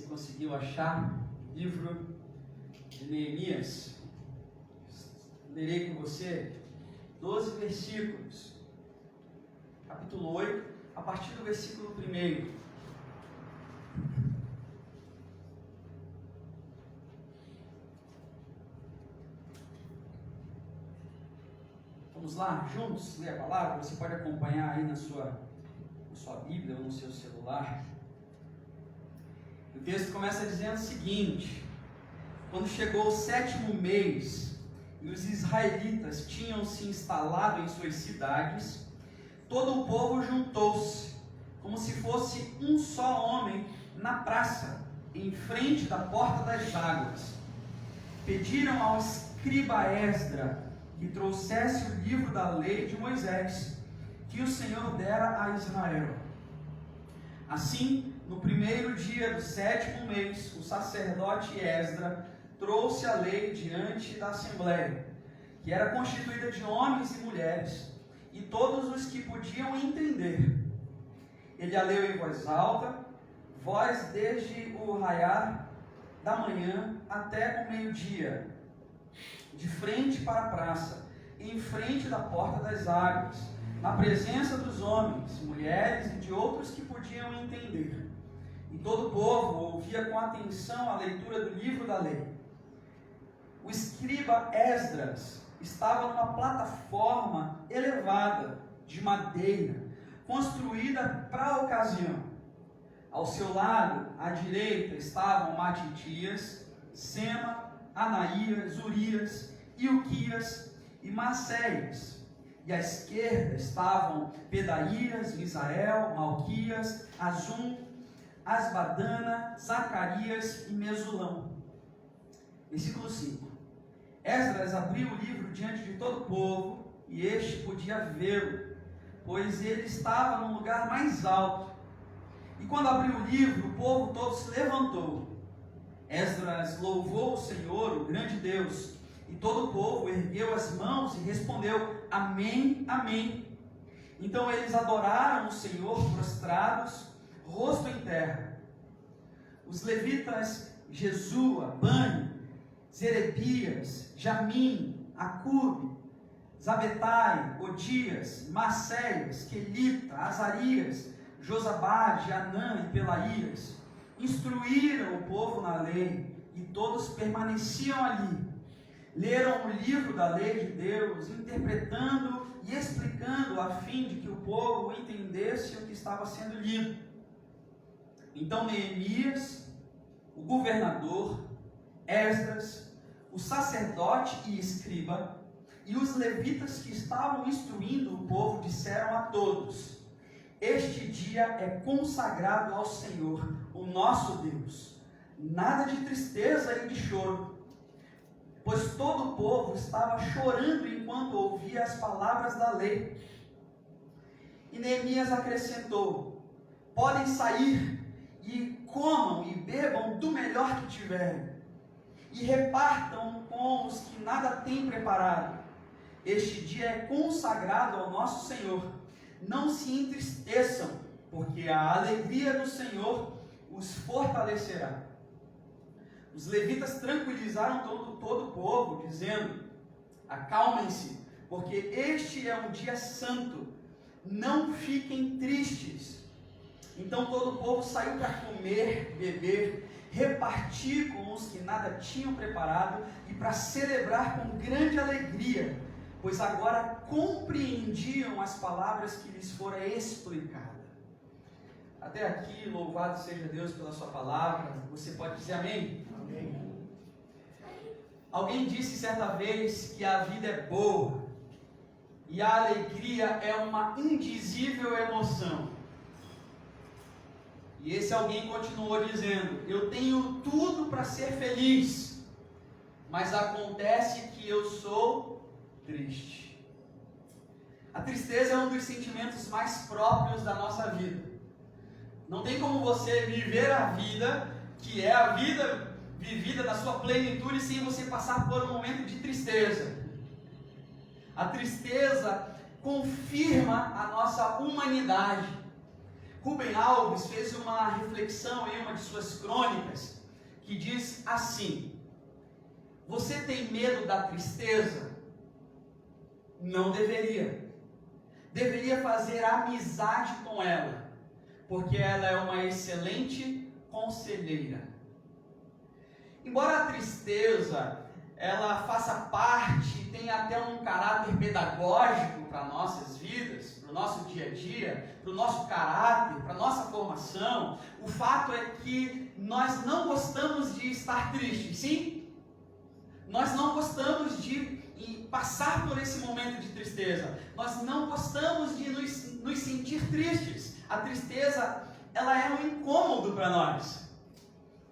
conseguiu achar o livro de Neemias. Lerei com você 12 versículos, capítulo 8, a partir do versículo 1. Vamos lá, juntos, ler a palavra. Você pode acompanhar aí na sua Bíblia ou no seu celular. O texto começa dizendo o seguinte: quando chegou o 7º mês e os israelitas tinham se instalado em suas cidades, todo o povo juntou-se, como se fosse um só homem, na praça, em frente da porta das águas. Pediram ao escriba Esdra que trouxesse o livro da lei de Moisés, que o Senhor dera a Israel. Assim, no 1º dia do 7º mês, o sacerdote Esdra trouxe a lei diante da assembleia, que era constituída de homens e mulheres, e todos os que podiam entender. Ele a leu em voz alta, voz desde o raiar da manhã até o meio-dia, de frente para a praça, em frente da porta das águas, na presença dos homens, mulheres e de outros que podiam entender. E todo o povo ouvia com atenção a leitura do livro da lei. O escriba Esdras estava numa plataforma elevada, de madeira, construída para a ocasião. Ao seu lado, à direita, estavam Matitias, Sema, Anaías, Urias, Ilquias e Maceias. E à esquerda estavam Pedaías, Misael, Malquias, Azum, Asbadana, Zacarias e Mesulão. Versículo 5. Esdras abriu o livro diante de todo o povo, e este podia vê-lo, pois ele estava num lugar mais alto. E quando abriu o livro, o povo todo se levantou. Esdras louvou o Senhor, o grande Deus, e todo o povo ergueu as mãos e respondeu: Amém, Amém. Então eles adoraram o Senhor prostrados, rosto em terra. Os levitas Jesua, Bani, Zerebias, Jamim, Acube, Zabetai, Odias, Maceias, Quelita, Azarias, Josabade, Anã e Pelaías instruíram o povo na lei, e todos permaneciam ali. Leram o livro da lei de Deus, interpretando e explicando a fim de que o povo entendesse o que estava sendo lido. Então Neemias, o governador, Esdras, o sacerdote e escriba, e os levitas que estavam instruindo o povo disseram a todos: Este dia é consagrado ao Senhor, o nosso Deus. Nada de tristeza e de choro, pois todo o povo estava chorando enquanto ouvia as palavras da lei. E Neemias acrescentou: Podem sair e comam e bebam do melhor que tiverem, e repartam com os que nada têm preparado. Este dia é consagrado ao nosso Senhor. Não se entristeçam, porque a alegria do Senhor os fortalecerá. Os levitas tranquilizaram todo o povo, dizendo: Acalmem-se, porque este é um dia santo. Não fiquem tristes. Então todo o povo saiu para comer, beber, repartir com os que nada tinham preparado e para celebrar com grande alegria, pois agora compreendiam as palavras que lhes fora explicada. Até aqui, louvado seja Deus pela sua palavra. Você pode dizer amém? Amém. Alguém disse certa vez que a vida é boa e a alegria é uma indizível emoção. E esse alguém continuou dizendo: Eu tenho tudo para ser feliz, mas acontece que eu sou triste. A tristeza é um dos sentimentos mais próprios da nossa vida. Não tem como você viver a vida, que é a vida vivida na sua plenitude, sem você passar por um momento de tristeza. A tristeza confirma a nossa humanidade, Rubem Alves fez uma reflexão em uma de suas crônicas, que diz assim: você tem medo da tristeza? Não deveria. Deveria fazer amizade com ela, porque ela é uma excelente conselheira. Embora a tristeza ela faça parte, tenha até um caráter pedagógico para nossas vidas, para o nosso dia a dia, para o nosso caráter, para a nossa formação, o fato é que nós não gostamos de estar tristes, sim? Nós não gostamos de passar por esse momento de tristeza. Nós não gostamos de nos sentir tristes. A tristeza, ela é um incômodo para nós.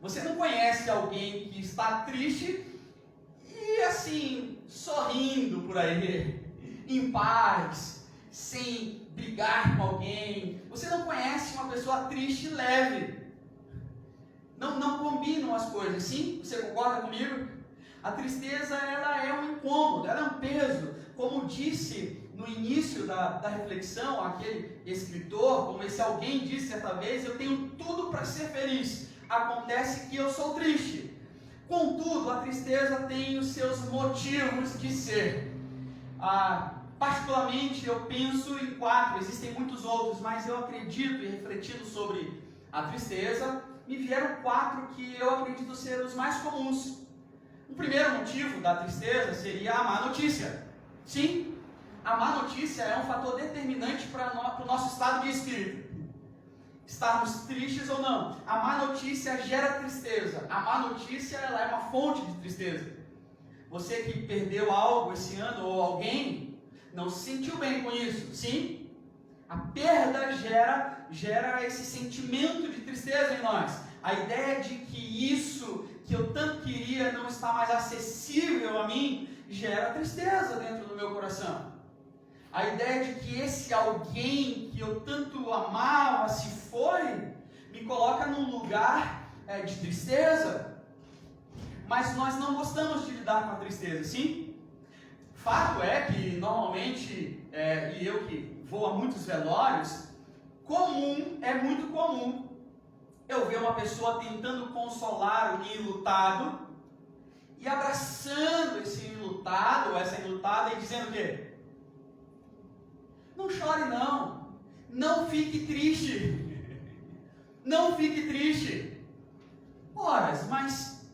Você não conhece alguém que está triste e assim, sorrindo por aí, em paz, sem brigar com alguém. Você não conhece uma pessoa triste e leve. Não combinam as coisas, sim? Você concorda comigo? A tristeza, ela é um incômodo, ela é um peso. Como disse no início da reflexão, aquele escritor, como esse alguém disse certa vez, eu tenho tudo para ser feliz. Acontece que eu sou triste. Contudo, a tristeza tem os seus motivos de ser. Particularmente, eu penso em 4, existem muitos outros, mas eu acredito e refletindo sobre a tristeza, me vieram 4 que eu acredito ser os mais comuns. O primeiro motivo da tristeza seria a má notícia. Sim, a má notícia é um fator determinante para o nosso estado de espírito. Estarmos tristes ou não. A má notícia gera tristeza. A má notícia, ela é uma fonte de tristeza. Você que perdeu algo esse ano ou alguém, não se sentiu bem com isso. Sim, a perda gera esse sentimento de tristeza em nós. A ideia de que isso que eu tanto queria não está mais acessível a mim, gera tristeza dentro do meu coração. A ideia de que esse alguém que eu tanto amava se foi, me coloca num lugar de tristeza. Mas nós não gostamos de lidar com a tristeza, sim? Fato é que normalmente, e eu que vou a muitos velórios, é muito comum eu ver uma pessoa tentando consolar o enlutado e abraçando esse enlutado ou essa enlutada e dizendo o quê? Não chore não, não fique triste, não fique triste. Ora, mas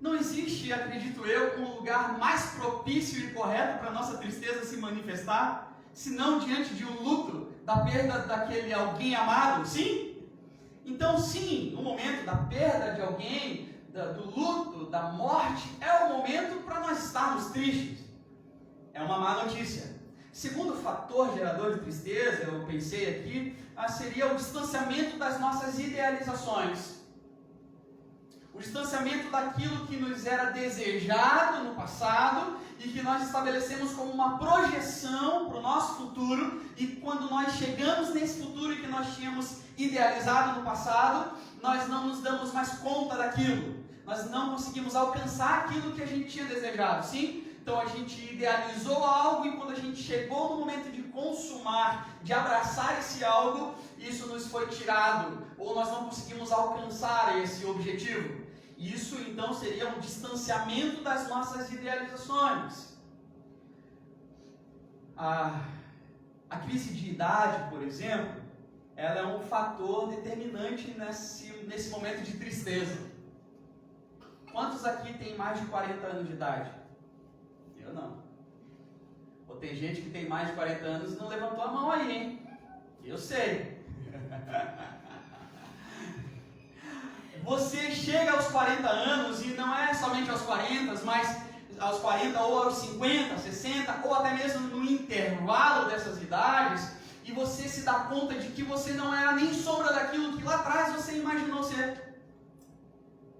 não existe, acredito eu, um lugar mais propício e correto para a nossa tristeza se manifestar, senão diante de um luto, da perda daquele alguém amado, sim? Então sim, no momento da perda de alguém, do luto, da morte, é o momento para nós estarmos tristes. É uma má notícia. Segundo fator gerador de tristeza, eu pensei aqui, seria o distanciamento das nossas idealizações. O distanciamento daquilo que nos era desejado no passado e que nós estabelecemos como uma projeção para o nosso futuro, e quando nós chegamos nesse futuro que nós tínhamos idealizado no passado, nós não nos damos mais conta daquilo. Nós não conseguimos alcançar aquilo que a gente tinha desejado, sim? Então a gente idealizou algo e quando a gente chegou no momento de consumar, de abraçar esse algo, isso nos foi tirado, ou nós não conseguimos alcançar esse objetivo. Isso então seria um distanciamento das nossas idealizações. A crise de idade, por exemplo, ela é um fator determinante nesse momento de tristeza. Quantos aqui têm mais de 40 anos de idade? Eu não. Ou tem gente que tem mais de 40 anos e não levantou a mão aí, hein? Eu sei. Você chega aos 40 anos e não é somente aos 40, mas aos 40 ou aos 50, 60, ou até mesmo no intervalo dessas idades, e você se dá conta de que você não era nem sombra daquilo que lá atrás você imaginou ser.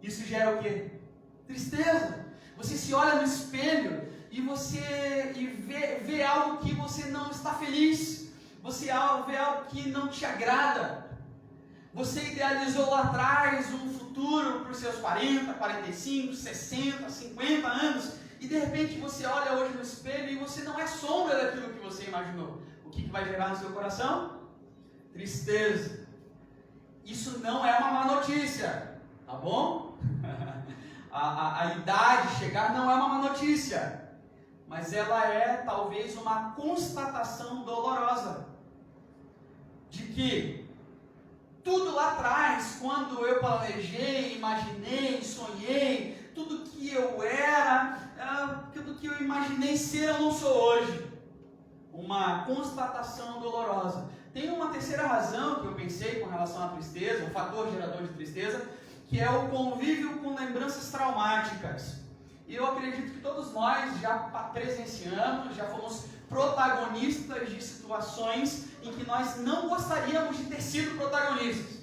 Isso gera o quê? Tristeza. Você se olha no espelho e você vê algo que você não está feliz. Você vê algo que não te agrada. Você idealizou lá atrás um futuro para os seus 40, 45, 60, 50 anos e de repente você olha hoje no espelho e você não é sombra daquilo que você imaginou. O que vai gerar no seu coração? Tristeza. isso não é uma má notícia, tá bom? A idade chegar não é uma má notícia, mas ela é talvez uma constatação dolorosa de que tudo lá atrás, quando eu planejei, imaginei, sonhei, tudo que eu era, tudo que eu imaginei ser, eu não sou hoje. Uma constatação dolorosa. Tem uma terceira razão que eu pensei com relação à tristeza, o fator gerador de tristeza, que é o convívio com lembranças traumáticas. E eu acredito que todos nós já presenciamos, já fomos protagonistas de situações em que nós não gostaríamos de ter sido protagonistas.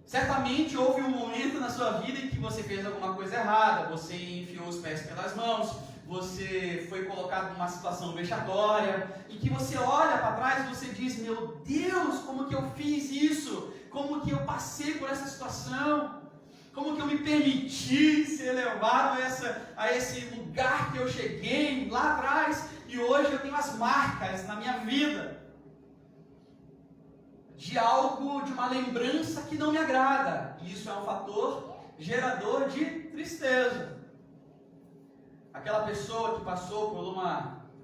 Certamente houve um momento na sua vida em que você fez alguma coisa errada, você enfiou os pés pelas mãos, você foi colocado numa situação vexatória, e que você olha para trás e você diz, meu Deus, como que eu fiz isso? Como que eu passei por essa situação? Como que eu me permiti ser levado a esse lugar que eu cheguei lá atrás, e hoje eu tenho as marcas na minha vida de algo, de uma lembrança que não me agrada. E isso é um fator gerador de tristeza. Aquela pessoa que passou por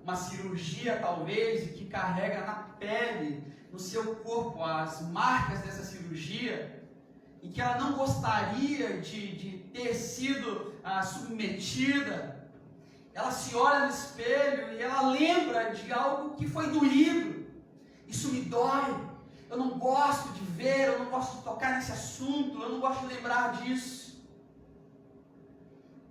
uma cirurgia talvez, e que carrega na pele, no seu corpo, as marcas dessa cirurgia, e que ela não gostaria de ter sido submetida, ela se olha no espelho e ela lembra de algo que foi doído. Isso me dói, eu não gosto de ver, eu não gosto de tocar nesse assunto, eu não gosto de lembrar disso.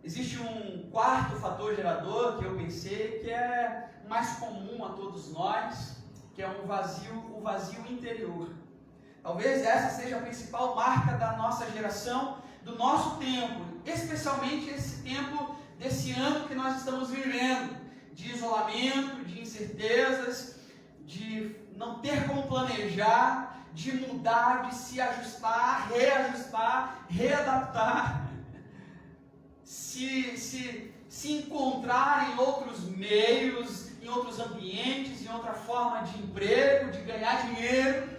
Existe um quarto fator gerador que eu pensei que é mais comum a todos nós, que é o vazio interior. Talvez essa seja a principal marca da nossa geração, do nosso tempo, especialmente esse tempo desse ano que nós estamos vivendo, de isolamento, de incertezas, de não ter como planejar, de mudar, de se ajustar, reajustar, readaptar, se encontrar em outros meios, em outros ambientes, em outra forma de emprego, de ganhar dinheiro.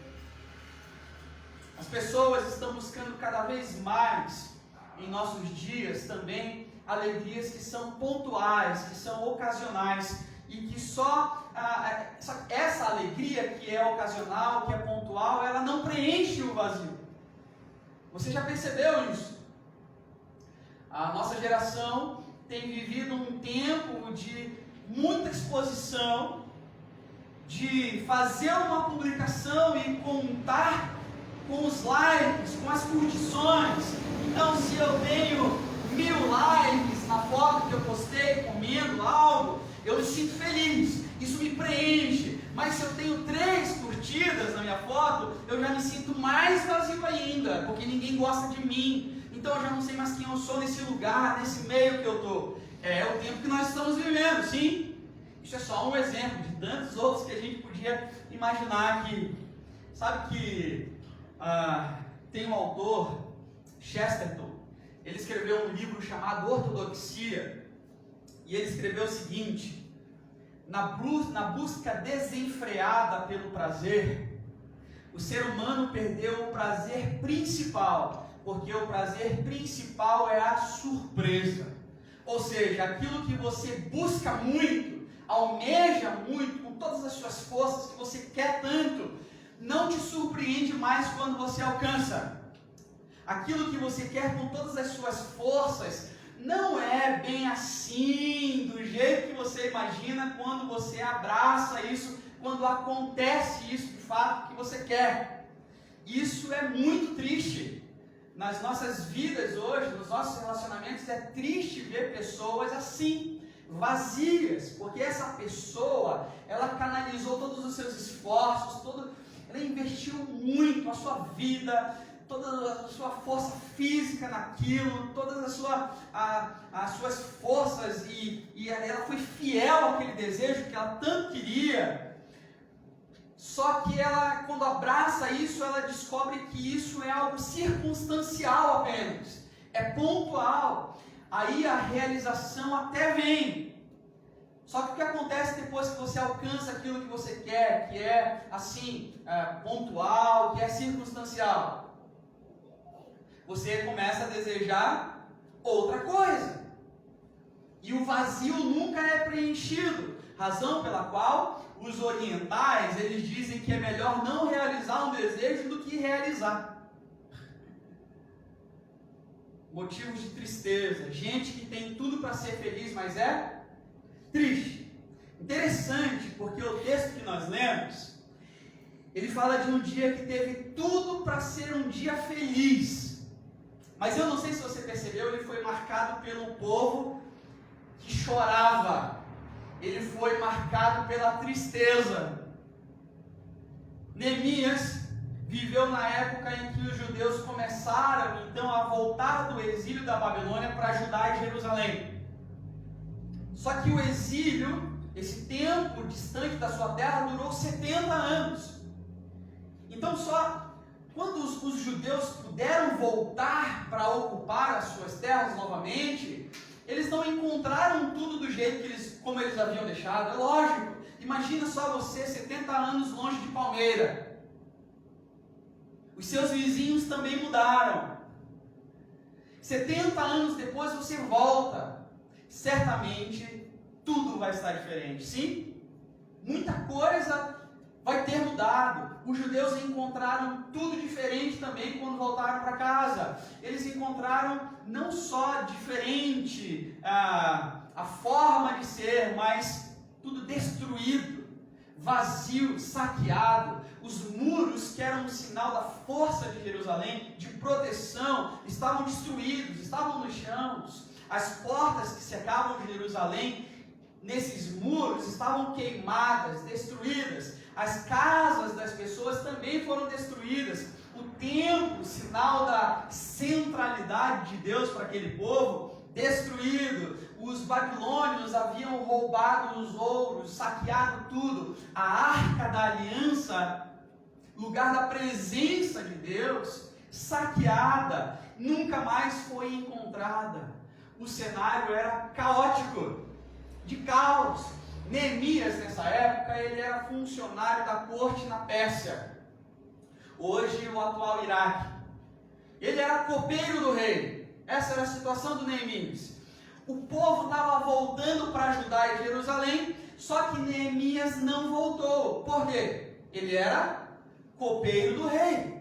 As pessoas estão buscando cada vez mais, em nossos dias também, alegrias que são pontuais, que são ocasionais, e que só essa alegria que é ocasional, que é pontual, ela não preenche o vazio. Você já percebeu isso? A nossa geração tem vivido um tempo de muita exposição, de fazer uma publicação e contar com os likes, com as curtições. Então, se eu tenho 1000 likes na foto que eu postei comendo algo, eu me sinto feliz, isso me preenche. Mas se eu tenho 3 curtidas na minha foto, eu já me sinto mais vazio ainda, porque ninguém gosta de mim. Então eu já não sei mais quem eu sou nesse lugar, nesse meio que eu estou. É o tempo que nós estamos vivendo, sim? Isso é só um exemplo de tantos outros que a gente podia imaginar aqui. Sabe que tem um autor, Chesterton, ele escreveu um livro chamado Ortodoxia, e ele escreveu o seguinte: na busca desenfreada pelo prazer, o ser humano perdeu o prazer principal, porque o prazer principal é a surpresa. Ou seja, aquilo que você busca muito, almeja muito, com todas as suas forças, que você quer tanto, não te surpreende mais quando você alcança. Aquilo que você quer com todas as suas forças, não é bem assim, do jeito que você imagina, quando você abraça isso, quando acontece isso de fato que você quer. Isso é muito triste. Nas nossas vidas hoje, nos nossos relacionamentos, é triste ver pessoas assim, vazias, porque essa pessoa, ela canalizou todos os seus esforços, ela investiu muito a sua vida, toda a sua força física naquilo, todas as suas forças, e ela foi fiel àquele desejo que ela tanto queria. Só que ela, quando abraça isso, ela descobre que isso é algo circunstancial apenas, é pontual. Aí a realização até vem, Só que o que acontece depois que você alcança aquilo que você quer, que é assim, pontual, que é circunstancial? Você começa a desejar outra coisa. E o vazio nunca é preenchido. Razão pela qual os orientais, eles dizem que é melhor não realizar um desejo do que realizar. Motivos de tristeza. Gente que tem tudo para ser feliz, mas é triste. Interessante, porque o texto que nós lemos, ele fala de um dia que teve tudo para ser um dia feliz. Mas eu não sei se você percebeu, ele foi marcado pelo povo que chorava. Ele foi marcado pela tristeza. Neemias viveu na época em que os judeus começaram então a voltar do exílio da Babilônia para ajudar em Jerusalém. Só que o exílio, esse tempo distante da sua terra, durou 70 anos. Então só quando os judeus puderam voltar para ocupar as suas terras novamente, eles não encontraram tudo do jeito como eles haviam deixado. É lógico, imagina só você 70 anos longe de Palmeira. Os seus vizinhos também mudaram. 70 anos depois você volta. Certamente tudo vai estar diferente. Sim, muita coisa vai ter mudado. Os judeus encontraram tudo diferente também quando voltaram para casa. Eles encontraram não só diferente a forma de ser, mas tudo destruído, vazio, saqueado. Os muros, que eram um sinal da força de Jerusalém, de proteção, estavam destruídos, estavam nos chãos. As portas que cercavam de Jerusalém, nesses muros, estavam queimadas, destruídas. As casas das pessoas também foram destruídas. O templo, sinal da centralidade de Deus para aquele povo, destruído. Os babilônios haviam roubado os ouros, saqueado tudo. A arca da aliança, lugar da presença de Deus, saqueada, nunca mais foi encontrada. O cenário era caótico, de caos. Neemias, nessa época, ele era funcionário da corte na Pérsia, hoje o atual Iraque. Ele era copeiro do rei. Essa era a situação do Neemias. O povo estava voltando para ajudar em Jerusalém, só que Neemias não voltou. Por quê? Ele era copeiro do rei.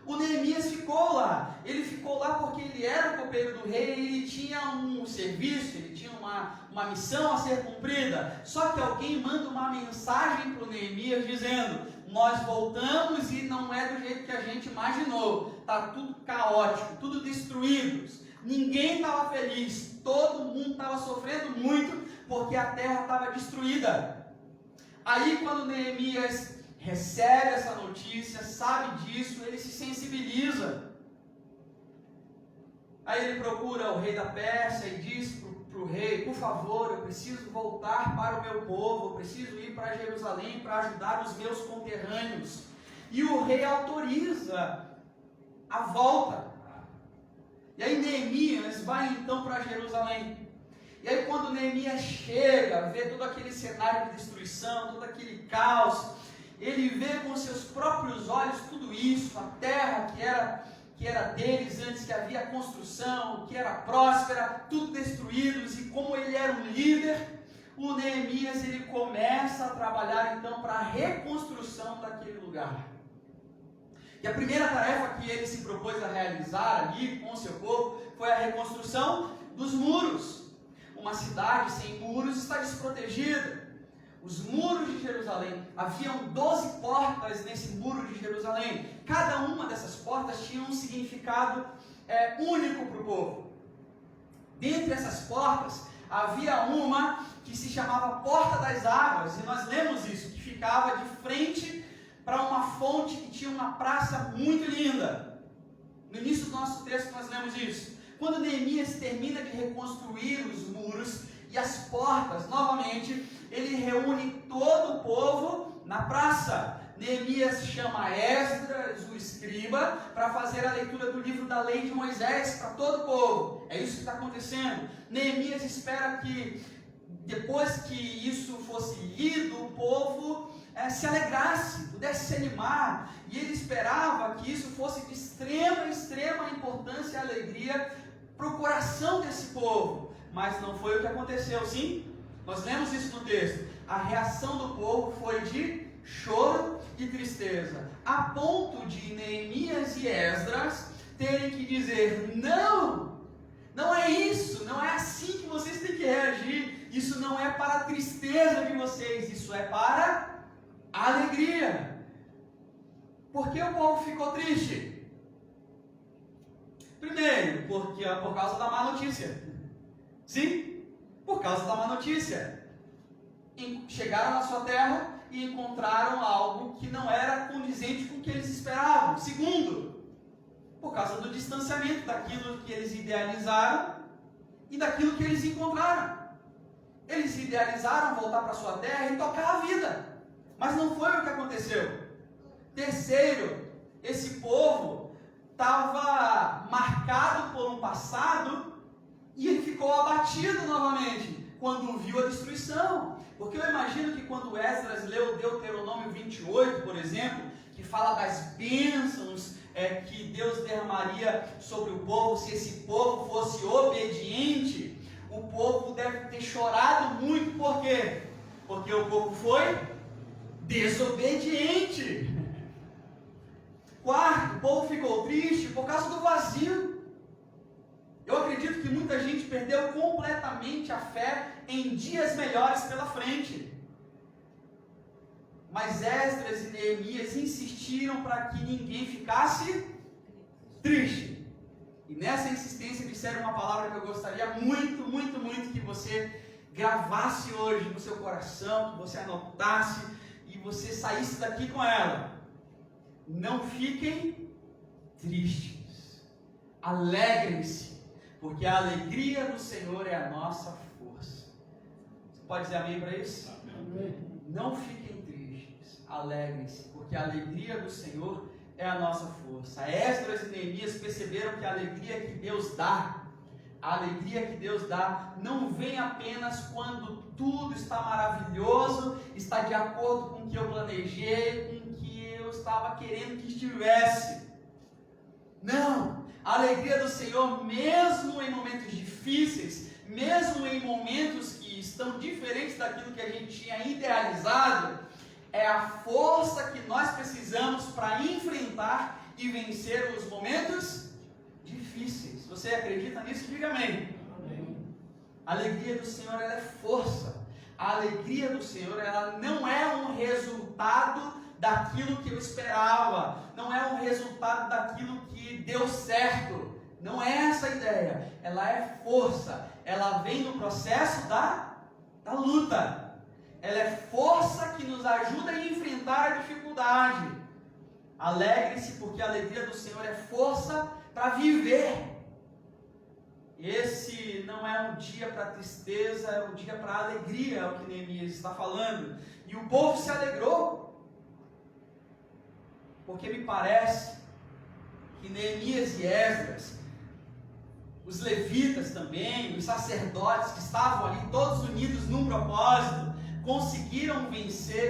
O Neemias ficou lá. Ele ficou lá porque ele era o copeiro do rei, ele tinha um serviço, ele tinha uma missão a ser cumprida. Só que alguém manda uma mensagem para o Neemias dizendo: nós voltamos e não é do jeito que a gente imaginou. Está tudo caótico, tudo destruído. Ninguém estava feliz, todo mundo estava sofrendo muito porque a terra estava destruída. Aí quando Neemias recebe essa notícia, sabe disso, ele se sensibiliza. Aí ele procura o rei da Pérsia e diz para o rei: por favor, eu preciso voltar para o meu povo, eu preciso ir para Jerusalém para ajudar os meus conterrâneos. E o rei autoriza a volta. E aí Neemias vai então para Jerusalém. E aí quando Neemias chega, vê todo aquele cenário de destruição, todo aquele caos, ele vê com seus próprios olhos tudo isso, a terra que era deles antes, que havia construção, que era próspera, tudo destruídos, e como ele era um líder, o Neemias ele começa a trabalhar então para a reconstrução daquele lugar. E a primeira tarefa que ele se propôs a realizar ali com o seu povo foi a reconstrução dos muros. Uma cidade sem muros está desprotegida. Os muros de Jerusalém, haviam 12 portas nesse muro de Jerusalém. Cada uma dessas portas tinha um significado único para o povo. Dentre essas portas, havia uma que se chamava Porta das Águas, e nós lemos isso, que ficava de frente para uma fonte que tinha uma praça muito linda. No início do nosso texto nós lemos isso. Quando Neemias termina de reconstruir os muros e as portas, novamente, ele reúne todo o povo na praça. Neemias chama Esdras, o escriba, para fazer a leitura do livro da lei de Moisés para todo o povo. É isso que está acontecendo. Neemias espera que depois que isso fosse lido, o povo se alegrasse, pudesse se animar, e ele esperava que isso fosse de extrema importância e alegria para o coração desse povo, mas não foi o que aconteceu, sim? Nós lemos isso no texto. A reação do povo foi de choro e tristeza, a ponto de Neemias e Esdras terem que dizer: não é isso, não é assim que vocês têm que reagir, isso não é para a tristeza de vocês, isso é para a alegria. Por que o povo ficou triste? Primeiro, por causa da má notícia. Sim, por causa da má notícia. Chegaram na sua terra e encontraram algo que não era condizente com o que eles esperavam. Segundo, por causa do distanciamento daquilo que eles idealizaram e daquilo que eles encontraram. Eles idealizaram voltar para sua terra e tocar a vida, mas não foi o que aconteceu. Terceiro, esse povo estava marcado por um passado e ele ficou abatido novamente quando viu a destruição. Porque eu imagino que quando Esdras leu Deuteronômio 28, por exemplo, que fala das bênçãos que Deus derramaria sobre o povo se esse povo fosse obediente, o povo deve ter chorado muito. Por quê? Porque o povo foi desobediente. Quarto, o povo ficou triste por causa do vazio. Eu acredito que muita gente perdeu completamente a fé em dias melhores pela frente. Mas Esdras e Neemias insistiram para que ninguém ficasse triste. E nessa insistência disseram uma palavra que eu gostaria muito que você gravasse hoje no seu coração, que você anotasse e você saísse daqui com ela. Não fiquem tristes, alegrem-se, porque a alegria do Senhor é a nossa força. Você pode dizer amém para isso? Amém. Não fiquem tristes, alegrem-se, porque a alegria do Senhor é a nossa força. Esdras e Neemias perceberam que a alegria que Deus dá, não vem apenas quando tudo está maravilhoso, está de acordo com o que eu planejei, com o que eu estava querendo que estivesse. Não, a alegria do Senhor, mesmo em momentos difíceis, mesmo em momentos que estão diferentes daquilo que a gente tinha idealizado, é a força que nós precisamos para enfrentar e vencer os momentos difíceis. Você acredita nisso? Diga amém. Amém. A alegria do Senhor, ela é força. A alegria do Senhor, ela não é um resultado daquilo que eu esperava, não é um resultado daquilo que deu certo. Não é essa a ideia. Ela é força. Ela vem no processo da luta. Ela é força que nos ajuda a enfrentar a dificuldade. Alegre-se, porque a alegria do Senhor é força para viver. Esse não é um dia para tristeza, é um dia para alegria, é o que Neemias está falando. E o povo se alegrou, porque me parece que Neemias e Esdras, os levitas também, os sacerdotes que estavam ali todos unidos num propósito, conseguiram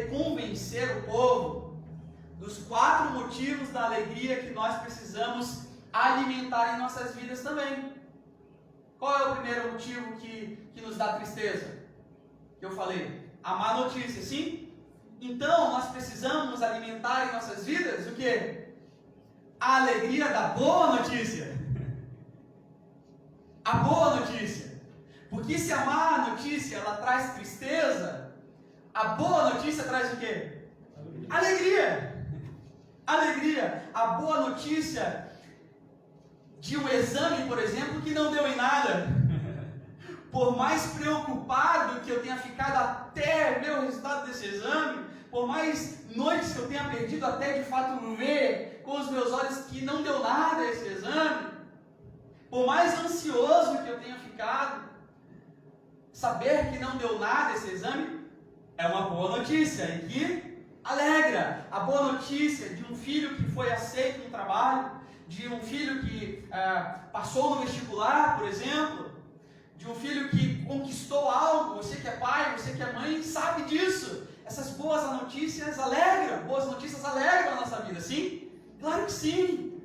convencer o povo dos 4 motivos da alegria que nós precisamos alimentar em nossas vidas também. Qual é o primeiro motivo que nos dá tristeza? Que eu falei, a má notícia, sim? Então nós precisamos alimentar em nossas vidas o quê? A alegria da boa notícia. A boa notícia. Porque se a má notícia ela traz tristeza, a boa notícia traz o quê? Alegria. Alegria. A boa notícia de um exame, por exemplo, que não deu em nada. Por mais preocupado que eu tenha ficado até ver o resultado desse exame, por mais noites que eu tenha perdido até de fato ver com os meus olhos que não deu nada esse exame, por mais ansioso que eu tenha ficado, saber que não deu nada esse exame é uma boa notícia e que alegra. A boa notícia de um filho que foi aceito no trabalho, de um filho que passou no vestibular, por exemplo, de um filho que conquistou algo. Você que é pai, você que é mãe, sabe disso. Essas boas notícias alegram a nossa vida, sim? Claro que sim.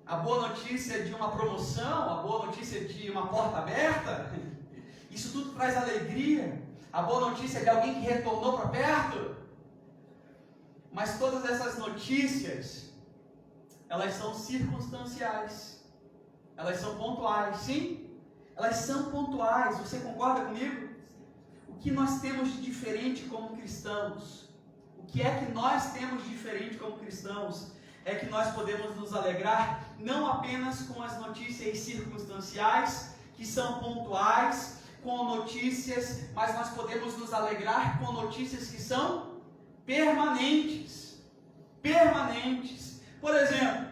A boa notícia de uma promoção, a boa notícia de uma porta aberta, isso tudo traz alegria. A boa notícia de alguém que retornou para perto. Mas todas essas notícias, elas são circunstanciais. Elas são pontuais, sim? Elas são pontuais. Você concorda comigo? O que nós temos de diferente como cristãos? O que é que nós temos de diferente como cristãos? É que nós podemos nos alegrar não apenas com as notícias circunstanciais, que são pontuais, com notícias, mas nós podemos nos alegrar com notícias que são permanentes. Permanentes. Por exemplo,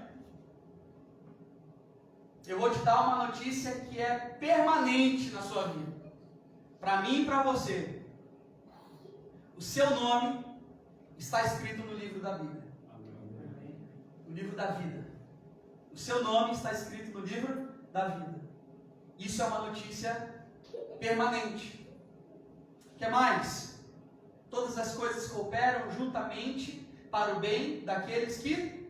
eu vou te dar uma notícia que é permanente na sua vida. Para mim e para você. O seu nome está escrito no livro da Bíblia. No livro da vida. O seu nome está escrito no livro da vida. Isso é uma notícia permanente. O que mais? Todas as coisas cooperam juntamente para o bem daqueles que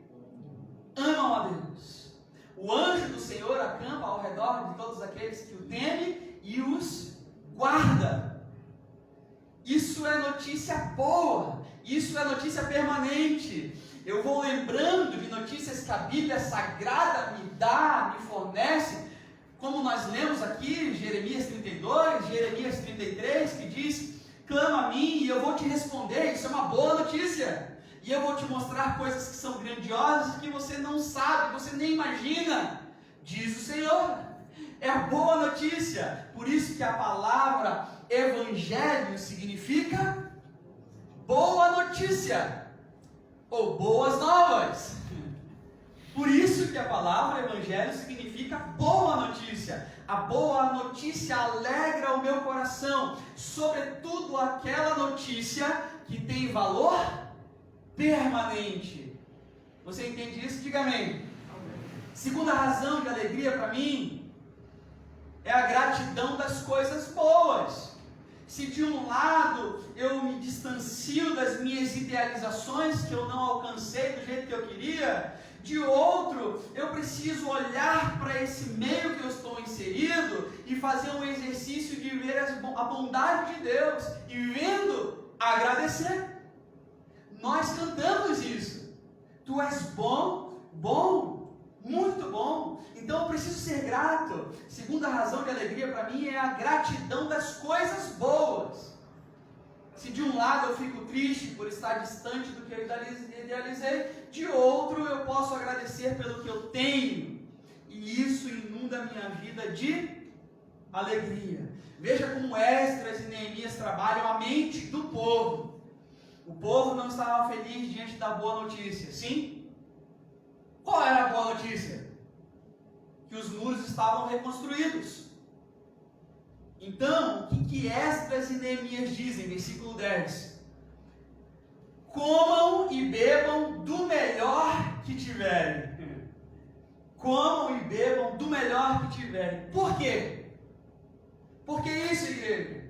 amam a Deus. O anjo do Senhor acampa ao redor de todos aqueles que o temem e os guarda. Isso é notícia boa. Isso é notícia permanente. Eu vou lembrando de notícias que a Bíblia Sagrada me dá, me fornece, como nós lemos aqui, Jeremias 32, Jeremias 33, que diz: clama a mim e eu vou te responder. Isso é uma boa notícia. E eu vou te mostrar coisas que são grandiosas, que você não sabe, você nem imagina, diz o Senhor. É a boa notícia. Por isso que a palavra evangelho significa boa notícia, ou boas novas. Por isso que a palavra evangelho significa boa notícia. A boa notícia alegra o meu coração, sobretudo aquela notícia que tem valor permanente. Você entende isso? Diga amém. Segunda razão de alegria para mim é a gratidão das coisas boas. Se de um lado eu me distancio das minhas idealizações que eu não alcancei do jeito que eu queria, de outro eu preciso olhar para esse meio que eu estou inserido e fazer um exercício de ver a bondade de Deus e vendo, agradecer. Nós cantamos isso. Tu és bom, bom, muito bom. Então eu preciso ser grato. Segunda razão de alegria para mim é a gratidão das coisas boas. Se de um lado eu fico triste por estar distante do que eu idealizei, de outro eu posso agradecer pelo que eu tenho. E isso inunda a minha vida de alegria. Veja como Esdras e Neemias trabalham a mente do povo. O povo não estava feliz diante da boa notícia, sim? Qual era a boa notícia? Que os muros estavam reconstruídos. Então, o que Esdras e Neemias dizem? Versículo 10. Comam e bebam do melhor que tiverem. Comam e bebam do melhor que tiverem. Por quê? Por que isso, igreja?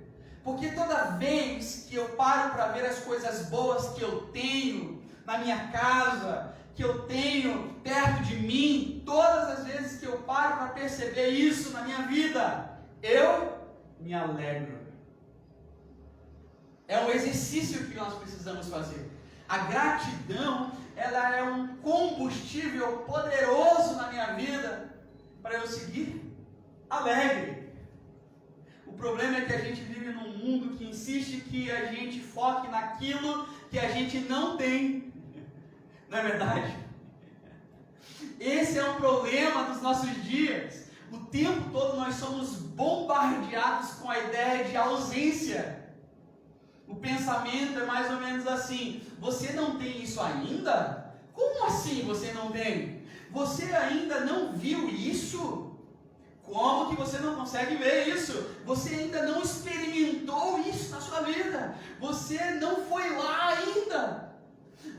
Porque toda vez que eu paro para ver as coisas boas que eu tenho na minha casa, que eu tenho perto de mim, todas as vezes que eu paro para perceber isso na minha vida, eu me alegro. É um exercício que nós precisamos fazer. A gratidão, ela é um combustível poderoso na minha vida para eu seguir alegre. O problema é que a gente vive num mundo que insiste que a gente foque naquilo que a gente não tem. Não é verdade? Esse é um problema dos nossos dias. O tempo todo nós somos bombardeados com a ideia de ausência. O pensamento é mais ou menos assim: você não tem isso ainda? Como assim você não tem? Você ainda não viu isso? Como que você não consegue ver isso? Você ainda não experimentou isso na sua vida. Você não foi lá ainda.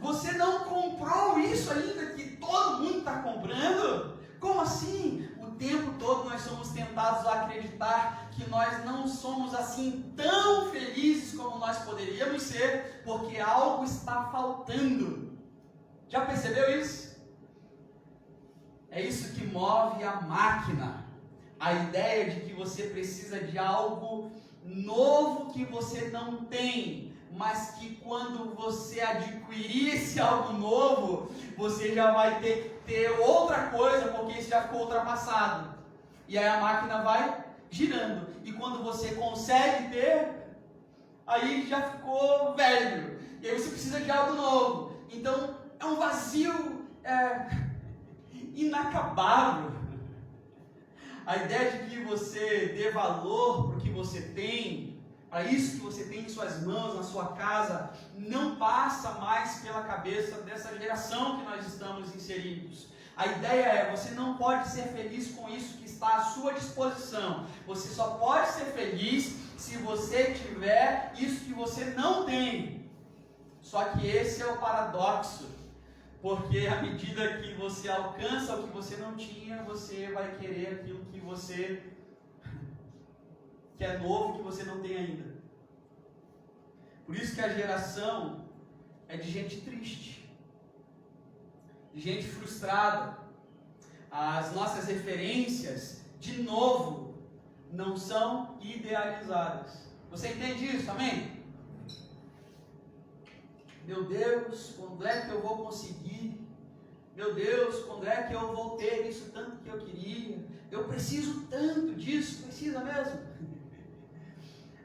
Você não comprou isso ainda que todo mundo está comprando. Como assim? O tempo todo nós somos tentados a acreditar que nós não somos assim tão felizes como nós poderíamos ser, porque algo está faltando. Já percebeu isso? É isso que move a máquina. A ideia de que você precisa de algo novo que você não tem, mas que quando você adquirir esse algo novo, você já vai ter que ter outra coisa, porque isso já ficou ultrapassado. E aí a máquina vai girando. E quando você consegue ter, aí já ficou velho. E aí você precisa de algo novo. Então é um vazio inacabável. A ideia de que você dê valor para o que você tem, para isso que você tem em suas mãos, na sua casa, não passa mais pela cabeça dessa geração que nós estamos inseridos. A ideia é, você não pode ser feliz com isso que está à sua disposição. Você só pode ser feliz se você tiver isso que você não tem. Só que esse é o paradoxo. Porque à medida que você alcança o que você não tinha, você vai querer aquilo que é novo, que você não tem ainda. Por isso que a geração é de gente triste, de gente frustrada. As nossas referências, de novo, não são idealizadas. Você entende isso? Amém? Meu Deus, quando é que eu vou conseguir? Meu Deus, quando é que eu vou ter isso tanto que eu queria? Eu preciso tanto disso, precisa mesmo?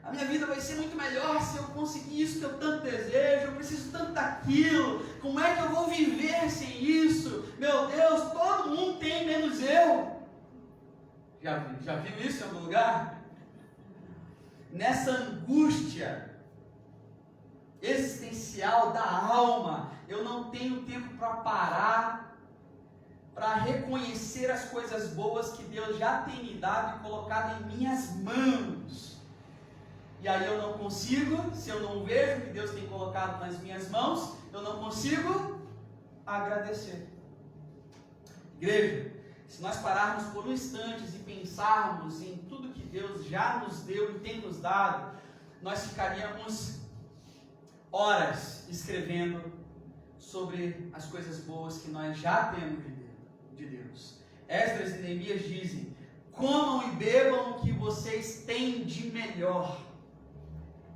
A minha vida vai ser muito melhor se eu conseguir isso que eu tanto desejo, eu preciso tanto daquilo, como é que eu vou viver sem isso? Meu Deus, todo mundo tem, menos eu. Já viu isso em algum lugar? Nessa angústia existencial da alma, eu não tenho tempo para parar, para reconhecer as coisas boas que Deus já tem me dado e colocado em minhas mãos. E aí eu não consigo, se eu não vejo o que Deus tem colocado nas minhas mãos, eu não consigo agradecer. Igreja, se nós pararmos por um instante e pensarmos em tudo que Deus já nos deu e tem nos dado, nós ficaríamos horas escrevendo sobre as coisas boas que nós já temos de Deus. Esdras e Neemias dizem: comam e bebam o que vocês têm de melhor.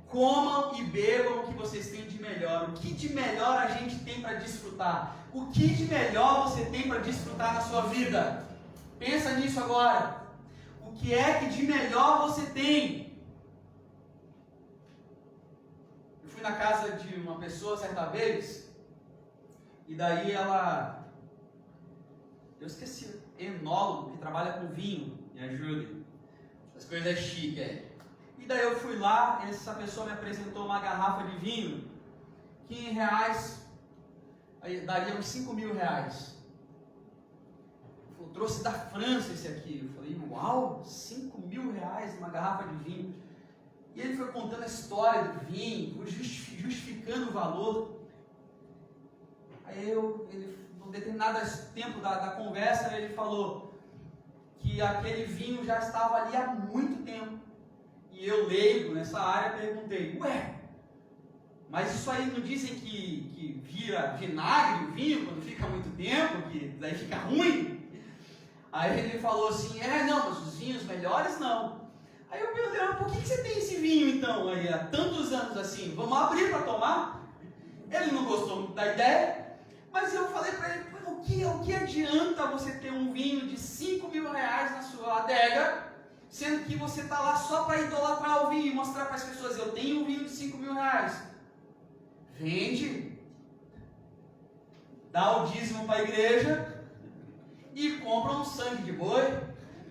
Comam e bebam o que vocês têm de melhor. O que de melhor a gente tem para desfrutar? O que de melhor você tem para desfrutar na sua vida? Pensa nisso agora. O que é que de melhor você tem? Eu fui na casa de uma pessoa certa vez, e daí ela... Eu esqueci, enólogo que trabalha com vinho, me ajude. As coisas chiques aí. E daí eu fui lá, essa pessoa me apresentou uma garrafa de vinho, que em reais, aí daria uns 5 mil reais. Eu trouxe da França esse aqui. Eu falei, uau, 5 mil reais uma garrafa de vinho. E ele foi contando a história do vinho, justificando o valor. Aí num determinado tempo da conversa, ele falou que aquele vinho já estava ali há muito tempo. E eu, leigo nessa área, perguntei, ué, mas isso aí não dizem que vira vinagre o vinho quando fica muito tempo, que daí fica ruim? Aí ele falou assim, não, mas os vinhos melhores não. Aí eu perguntei, mas por que você tem esse vinho então aí há tantos anos assim? Vamos abrir para tomar? Ele não gostou muito da ideia, mas eu falei para ele, o que adianta você ter um vinho de 5 mil reais na sua adega, sendo que você está lá só para idolatrar o vinho e mostrar para as pessoas, eu tenho um vinho de 5 mil reais. Vende, dá o dízimo para a igreja e compra um sangue de boi,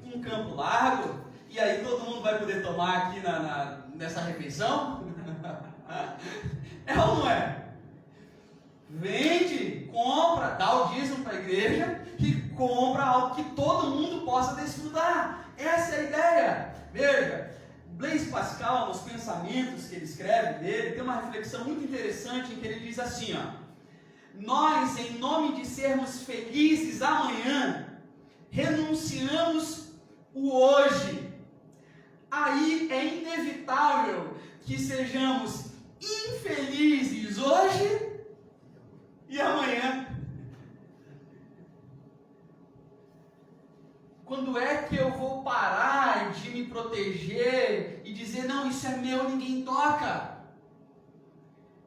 um campo largo, e aí todo mundo vai poder tomar aqui nessa refeição? É ou não é? Vende, compra, dá o dízimo para a igreja e compra algo que todo mundo possa desfrutar. Essa é a ideia. Veja, Blaise Pascal, nos pensamentos que ele escreve dele, tem uma reflexão muito interessante em que ele diz assim, nós, em nome de sermos felizes amanhã, renunciamos o hoje. Aí é inevitável que sejamos infelizes hoje e amanhã. Quando é que eu vou parar de me proteger e dizer, não, isso é meu, ninguém toca?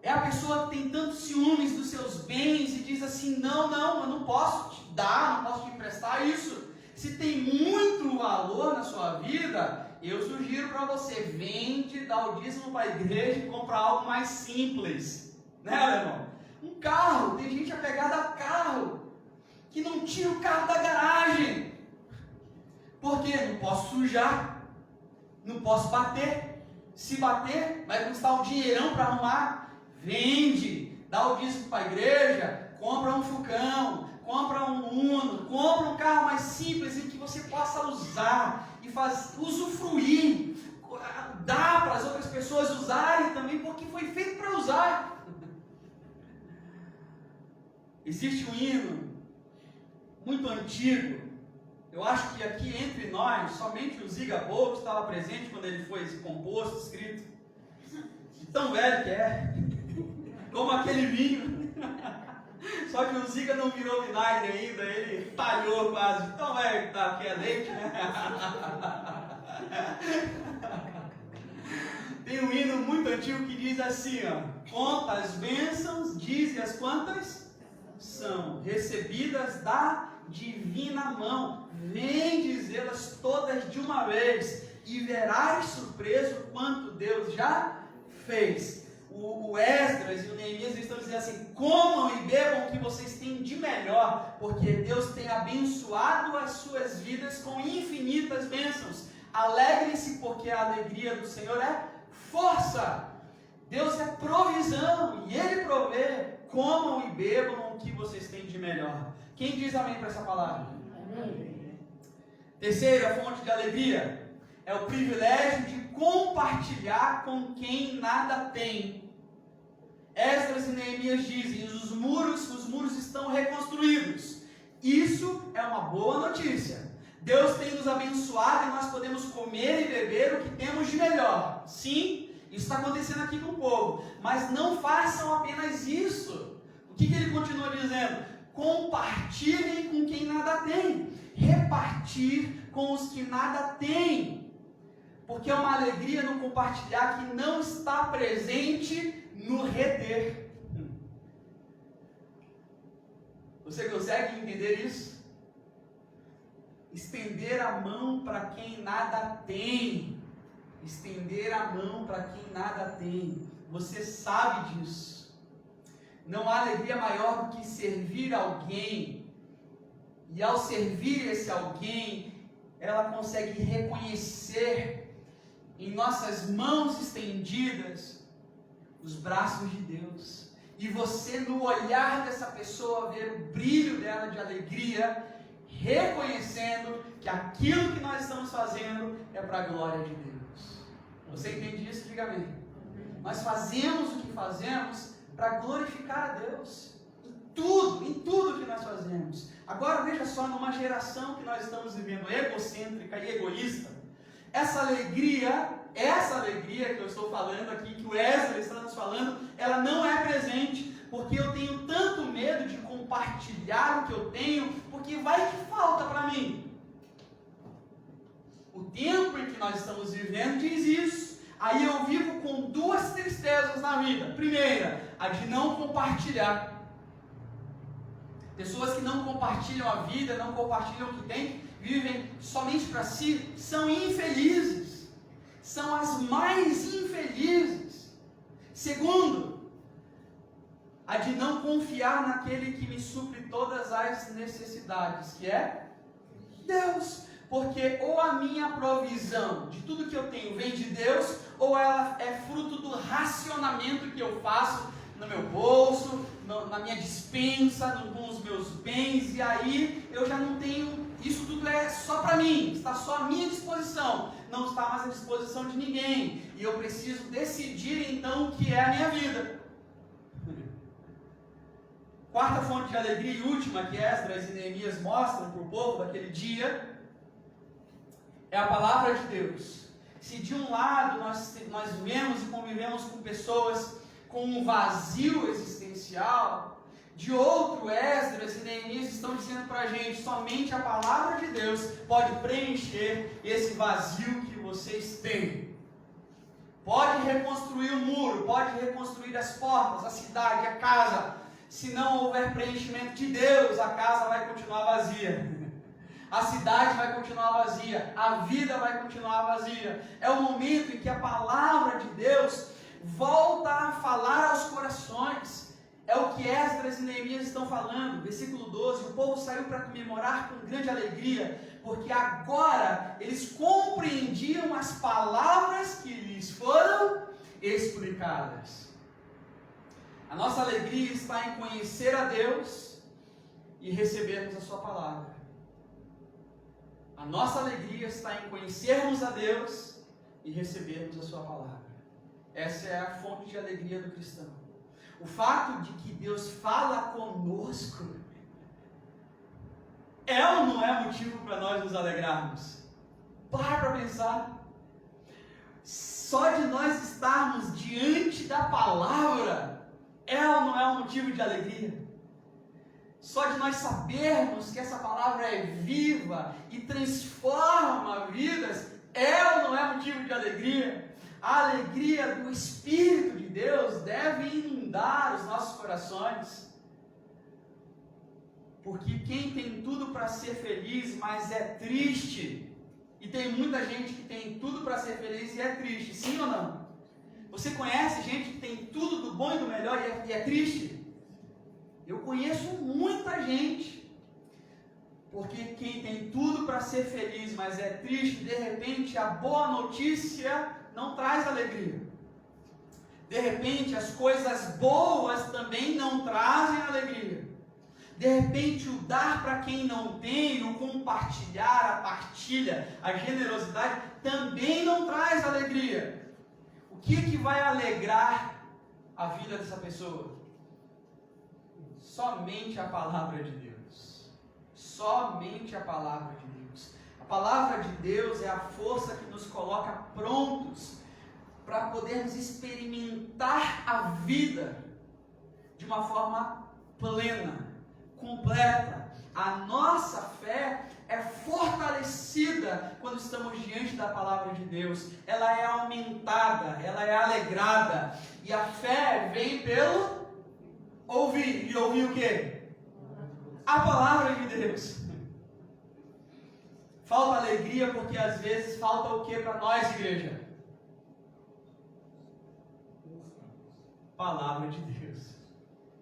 É a pessoa que tem tantos ciúmes dos seus bens e diz assim, não, eu não posso te dar, não posso te emprestar isso. Se tem muito valor na sua vida, eu sugiro para você, vende, dá o dízimo para a igreja e compra algo mais simples. Né, irmão? Um carro, tem gente apegada a carro, que não tira o carro da garagem. Por quê? Não posso sujar, não posso bater. Se bater, vai custar um dinheirão para arrumar. Vende, dá o dízimo para a igreja, compra um Fucão, compra um Uno, compra um carro mais simples em que você possa usar e usufruir, dá para as outras pessoas usarem também, porque foi feito para usar. Existe um hino muito antigo. Eu acho que aqui entre nós, somente o Ziga Bobo estava presente quando ele foi composto, escrito. Tão velho que é. Como aquele vinho. Só que o Ziga não virou vinagre ainda, ele talhou quase. Tão velho que tá, que é leite, né? Tem um hino muito antigo que diz assim, ó. Conta as bênçãos, dize as quantas são recebidas da divina mão. Vem dizê-las todas de uma vez e verás surpreso quanto Deus já fez. O Esdras e o Neemias estão dizendo assim, comam e bebam o que vocês têm de melhor, porque Deus tem abençoado as suas vidas com infinitas bênçãos. Alegrem-se, porque a alegria do Senhor é força. Deus é provisão e Ele provê. Comam e bebam o que vocês têm de melhor. Quem diz amém para essa palavra? Amém. Terceira fonte de alegria é o privilégio de compartilhar com quem nada tem. Esdras e Neemias dizem, os muros estão reconstruídos. Isso é uma boa notícia. Deus tem nos abençoado e nós podemos comer e beber o que temos de melhor. Sim, isso está acontecendo aqui com o povo. Mas não façam apenas isso. O que ele continua dizendo? Compartilhem com quem nada tem. Repartir com os que nada têm. Porque é uma alegria no compartilhar que não está presente no reter. Você consegue entender isso? Estender a mão para quem nada tem. Estender a mão para quem nada tem. Você sabe disso. Não há alegria maior do que servir alguém. E ao servir esse alguém, ela consegue reconhecer em nossas mãos estendidas os braços de Deus. E você, no olhar dessa pessoa, ver o brilho dela de alegria, reconhecendo que aquilo que nós estamos fazendo é para a glória de Deus. Você entende isso? Diga amém. Nós fazemos o que fazemos para glorificar a Deus. Em tudo que nós fazemos. Agora veja só, numa geração que nós estamos vivendo egocêntrica e egoísta, essa alegria que eu estou falando aqui, que o Esdras está nos falando, ela não é presente, porque eu tenho tanto medo de compartilhar o que eu tenho, porque vai que falta para mim. O tempo em que nós estamos vivendo diz isso. Aí eu vivo com duas tristezas na vida. Primeira, a de não compartilhar. Pessoas que não compartilham a vida, não compartilham o que têm, vivem somente para si, são infelizes. São as mais infelizes. Segundo, a de não confiar naquele que me supre todas as necessidades, que é Deus. Porque ou a minha provisão de tudo que eu tenho vem de Deus, ou ela é fruto do racionamento que eu faço no meu bolso, na minha despensa, com os meus bens, e aí eu já não tenho, isso tudo é só para mim, está só à minha disposição, não está mais à disposição de ninguém, e eu preciso decidir então o que é a minha vida. Quarta fonte de alegria e última que Esdras e Neemias mostram para o povo daquele dia, é a palavra de Deus. Se de um lado nós vemos e convivemos com pessoas com um vazio existencial, de outro, Esdras e Neemias estão dizendo para a gente, somente a palavra de Deus pode preencher esse vazio que vocês têm. Pode reconstruir o muro, pode reconstruir as portas, a cidade, a casa. Se não houver preenchimento de Deus, a casa vai continuar vazia. A cidade vai continuar vazia, a vida vai continuar vazia. É o momento em que a palavra de Deus volta a falar aos corações. É o que Esdras e Neemias estão falando. Versículo 12, o povo saiu para comemorar com grande alegria, porque agora eles compreendiam as palavras que lhes foram explicadas. A nossa alegria está em conhecer a Deus e recebermos a sua palavra. A nossa alegria está em conhecermos a Deus e recebermos a sua palavra. Essa é a fonte de alegria do cristão. O fato de que Deus fala conosco é ou não é motivo para nós nos alegrarmos? Para pensar. Só de nós estarmos diante da palavra é ou não é um motivo de alegria? Só de nós sabermos que essa palavra é viva e transforma vidas, é ou não é motivo de alegria? A alegria do Espírito de Deus deve inundar os nossos corações. Porque quem tem tudo para ser feliz, mas é triste, e tem muita gente que tem tudo para ser feliz e é triste, sim ou não? Você conhece gente que tem tudo do bom e do melhor e é triste? Eu conheço muita gente, porque quem tem tudo para ser feliz, mas é triste, de repente a boa notícia não traz alegria. De repente as coisas boas também não trazem alegria. De repente o dar para quem não tem, o compartilhar, a partilha, a generosidade também não traz alegria. O que vai alegrar a vida dessa pessoa? Somente a palavra de Deus. Somente a palavra de Deus. A palavra de Deus é a força que nos coloca prontos para podermos experimentar a vida de uma forma plena, completa. A nossa fé é fortalecida quando estamos diante da palavra de Deus. Ela é aumentada, ela é alegrada. E a fé vem pelo ouvir. E ouvir o quê? A palavra de Deus. Falta alegria porque às vezes falta o que para nós, igreja? Palavra de Deus.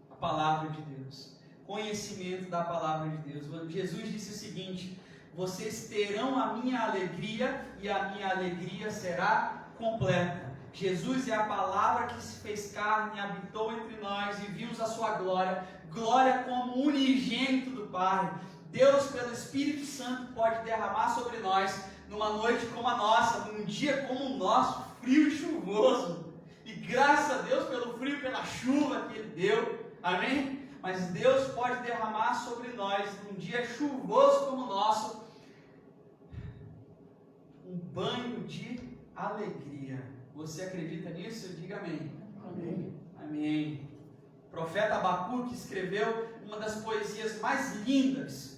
A palavra de Deus. Conhecimento da palavra de Deus. Jesus disse o seguinte: vocês terão a minha alegria e a minha alegria será completa. Jesus é a palavra que se fez carne, habitou entre nós e vimos a sua glória, glória como unigênito do Pai. Deus, pelo Espírito Santo, pode derramar sobre nós, numa noite como a nossa, num dia como o nosso, frio e chuvoso. E graças a Deus pelo frio e pela chuva que Ele deu, amém? Mas Deus pode derramar sobre nós, num dia chuvoso como o nosso, um banho de alegria. Você acredita nisso? Diga amém. Amém. Amém. O profeta Abacuque escreveu uma das poesias mais lindas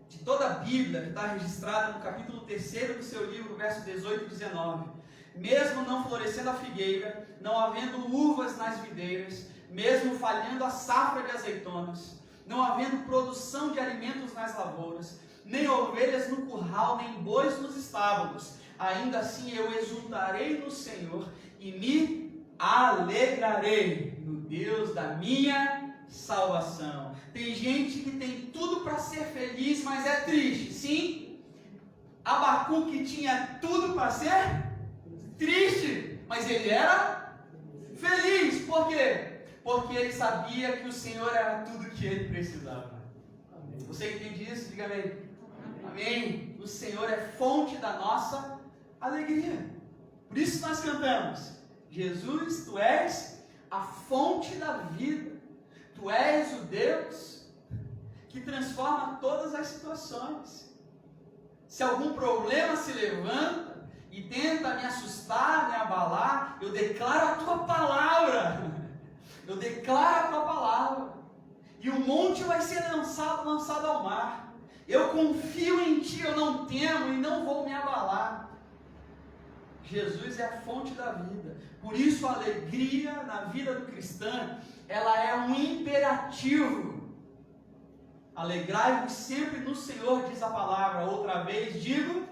de toda a Bíblia, que está registrada no capítulo 3 do seu livro, verso 18 e 19. Mesmo não florescendo a figueira, não havendo uvas nas videiras, mesmo falhando a safra de azeitonas, não havendo produção de alimentos nas lavouras, nem ovelhas no curral, nem bois nos estábulos, ainda assim eu exultarei no Senhor e me alegrarei no Deus da minha salvação. Tem gente que tem tudo para ser feliz, mas é triste. Sim, Abacuque tinha tudo para ser triste, mas ele era feliz. Por quê? Porque ele sabia que o Senhor era tudo que ele precisava. Amém. Você entende isso? Diga amém. Amém. O Senhor é fonte da nossa alegria. Por isso nós cantamos: Jesus, Tu és a fonte da vida. Tu és o Deus que transforma todas as situações. Se algum problema se levanta e tenta me assustar, me abalar, eu declaro a tua palavra. Eu declaro a tua palavra. E o monte vai ser lançado ao mar. Eu confio em ti, eu não temo e não vou me abalar. Jesus é a fonte da vida. Por isso a alegria na vida do cristão, ela é um imperativo. Alegrai-vos sempre no Senhor, diz a palavra. Outra vez digo,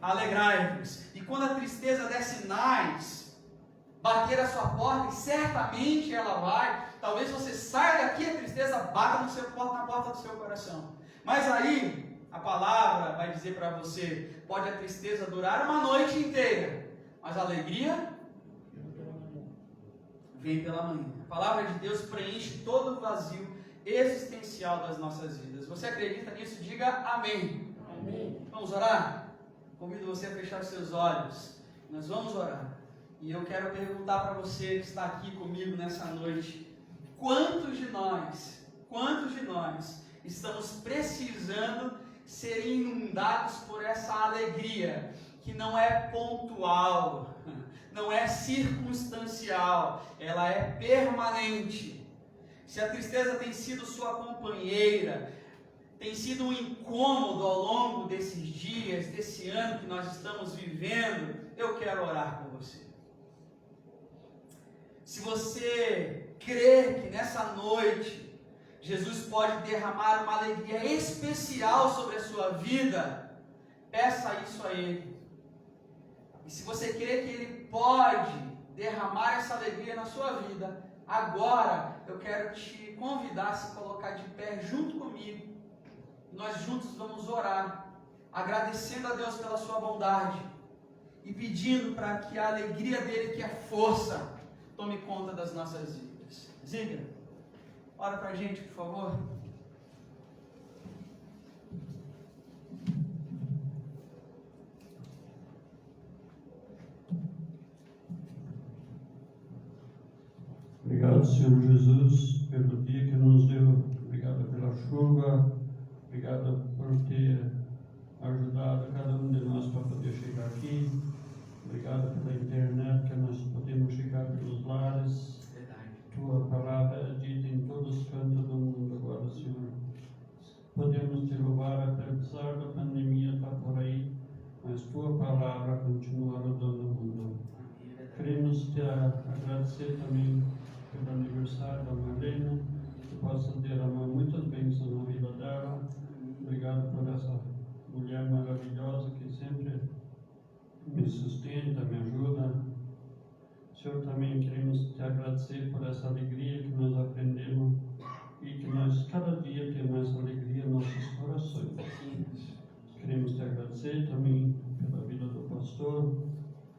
alegrai-vos. E quando a tristeza der sinais, bater a sua porta, e certamente ela vai. Talvez você saia daqui e a tristeza bata na porta do seu coração. Mas aí, a palavra vai dizer para você, pode a tristeza durar uma noite inteira, mas a alegria vem pela manhã. A palavra de Deus preenche todo o vazio existencial das nossas vidas. Você acredita nisso? Diga amém. Amém. Vamos orar? Convido você a fechar os seus olhos. Nós vamos orar. E eu quero perguntar para você que está aqui comigo nessa noite, quantos de nós estamos precisando ser inundados por essa alegria que não é pontual, não é circunstancial, ela é permanente. Se a tristeza tem sido sua companheira, tem sido um incômodo ao longo desses dias, desse ano que nós estamos vivendo, eu quero orar com você. Se você crê que nessa noite Jesus pode derramar uma alegria especial sobre a sua vida, peça isso a Ele. E se você crê que Ele pode derramar essa alegria na sua vida, agora eu quero te convidar a se colocar de pé junto comigo. Nós juntos vamos orar, agradecendo a Deus pela sua bondade e pedindo para que a alegria dele, que é força, tome conta das nossas vidas. Ziga, ora para a gente, por favor. Obrigado, Senhor Jesus, pelo dia que nos deu. Obrigado pela chuva. Obrigado por ter ajudado cada um de nós para poder chegar aqui. Obrigado pela internet, que nós podemos chegar pelos lares. Tua palavra é dita em todos os cantos do mundo agora, Senhor. Podemos te louvar, apesar da pandemia estar por aí, mas tua palavra continua rodando o mundo. Queremos te agradecer também pelo aniversário da Marlene, que possa derramar muitas bênçãos na vida dela. Obrigado por essa mulher maravilhosa que sempre me sustenta, me ajuda. Senhor, também queremos te agradecer por essa alegria que nós aprendemos e que nós cada dia temos essa alegria em nossos corações. Queremos te agradecer também pela vida do pastor,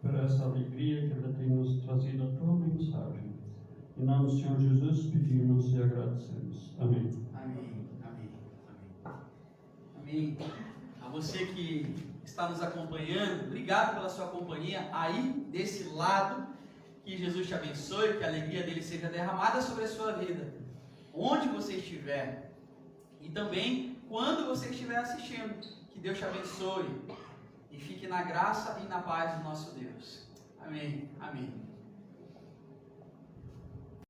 por essa alegria que ele tem nos trazido a tua mensagem. Em nome do Senhor Jesus, pedimos e agradecemos. Amém. Amém, amém, amém. Amém. A você que está nos acompanhando, obrigado pela sua companhia aí desse lado. Que Jesus te abençoe, que a alegria dele seja derramada sobre a sua vida, onde você estiver. E também, quando você estiver assistindo, que Deus te abençoe. E fique na graça e na paz do nosso Deus. Amém, amém.